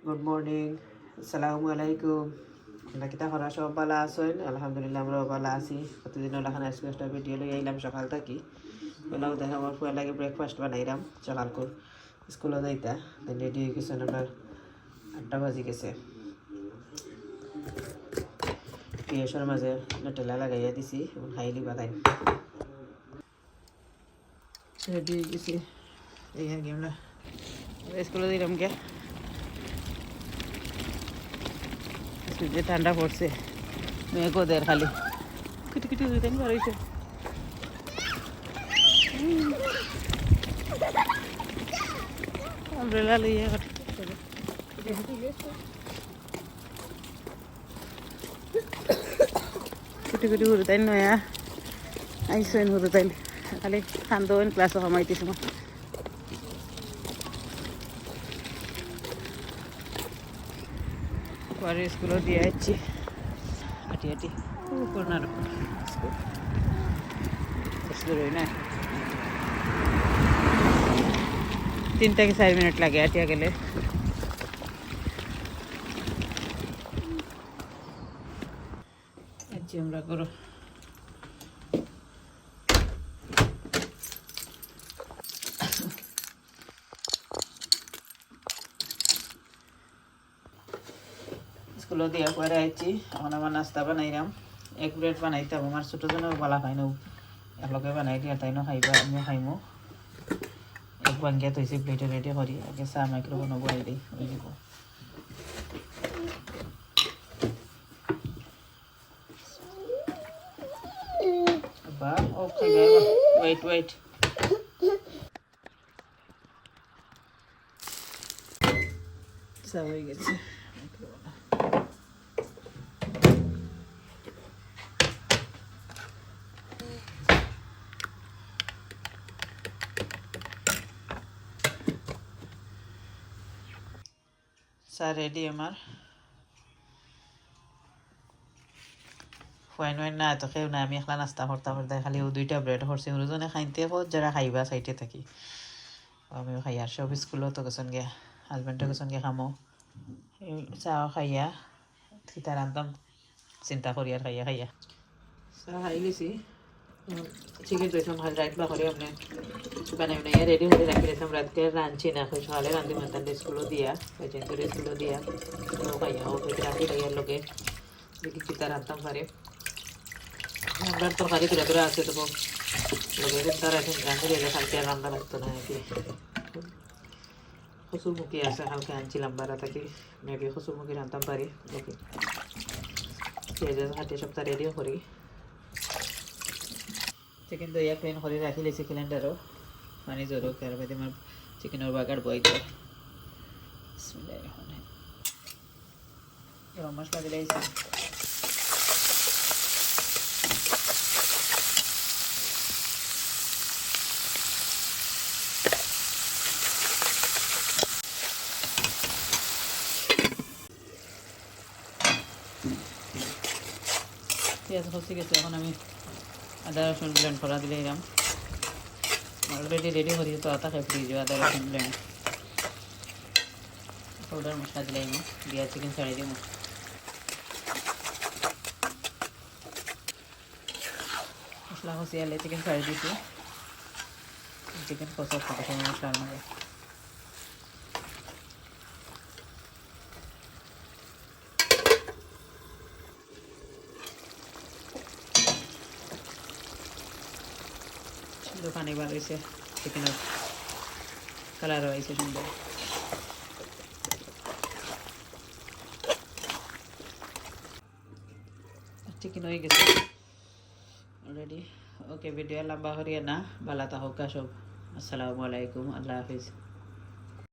Good morning, আসসালামু আলাইকুম। আমরা কিতা করা সব ভালো আছেন? আলহামদুলিল্লাহ আমরাও ভালো আছি। প্রতিদিন ওলাখান আজকে একটা ভিডিও লই আইলাম সকাল থাকি। ওলাও দেখা আমার ফুয়া লাগে ব্রেকফাস্ট বানাইলাম সকাল করে স্কুলে যাইতা। দেন রেডি হয়ে গেছেন আপনার 8টা বাজে গেছে। পিয়াসের মাঝে টেলা লাগাইয়া দিছি, খাইলি বাদাই রেডি হয়ে গেছি। এই আর কি আমরা স্কুলে দিলাম কে যে ঠান্ডা পড়ছে, মেঘোদের খালি কিটি কিটি হইতে পারছে। আমব্রেলা লইয়া কুটি কুটি হরু তাই নয়া আইসেন হরু তাই খালি খান্দন ক্লাসও কমাইতেছি মা পরে স্কুলও দিয়ে যাচ্ছি হাঁটি হাঁটি করোনার স্কুল দূরই না, 3 থেকে 4 মিনিট লাগে হাঁটিয়া গেলে। আমরা করো স্কুলে দিয়া পরে আইছি। এখন আমার নাস্তা বানাইলাম, 1 প্লেট বানাইতাম। আমার ছোটো জন্য বলা খাই না, একলগে বানাই দিয়া তাই খাইবা, আমিও খাইমো। 1 ভাঙ্গিয়া থৈছি প্লেটে রেডি করি। আগে চাহ মাইক্রোফোনও বয়াই দিই, ওই দিব। ও খাইবা, ওয়েট ওয়েট। চা হয়ে গেছে। চা রেডি আমার। ফাইন ওয়াইন না এত খেয়েও না, আমি একলা নাস্তা করতাম খালি 2টা ব্রেড করছি। ওজনে খাইতে হোক যারা খাইবা সাইটে থাকি, আমিও খাই। আর সব স্কুলও তো গেছেন গিয়া, হাজবেন্ডও গেছেন গিয়া খামো। চাও খাইয়া কিতা রান্ধতাম চিন্তা করি আর খাইয়া খাইয়া চাহ খাই গেছি। চিকেন তৈলাম ভালো রাইট বা করে আপনি বানাই বানাইয়া রেডি করে রাখি দিয়েছিলাম। রাতকে রাঁধছি না, সকালে রাঁধি মাতান স্কুলও দিয়া পেছেন করে স্কুলও দিয়া ও খাইয়া ও রাখি খাইয়ার লোকে দেখি কিতা রাঁধতাম পারে। আমরা তরকারি তুলে তুলে আছে তো লোকে তারা এখন রাঁধে কালকে রান্না লাগতো না নাকি। কচুরমুখী আছে কালকে আনছিলাম বারা থাকি, মেবি কচুরমুখী রাঁধতাম পারি। দেখি পেঁয়াজ কাটিয়ে সপ্তাহ রেডিও করি। চিকেন তো ইয়া ক্লিন করে রাখি লেছি সিলিন্ডারও পানি জোরো কার বাদে আমার চিকেনের বাগার বই যায়। গরম মশলা দিলাইছি, পেঁয়াজ খসে গেছে। এখন আমি আদা রসুন ব্লেন্ড করা দিলে এরাম অলরেডি রেডি করি তো আতা খাই ফ্রিজে। আদা রসুন ব্লেন্ড পাউডার মশলা দিলাই দিয়া চিকেন ছাড়াই দিব। মশলা কষি আলে চিকেন ছাড়ি দিছি। চিকেন কষা থাকে মশলার মধ্যে দোকানে বার হয়েছে, চিকেনের কালার হয়েছে সুন্দর। চিকেন হয়ে গেছে অলরেডি। ওকে, ভিডিও লম্বা করিয়ে না, ভালো থাকুক সব। আসসালামু আলাইকুম, আল্লাহ হাফিজ।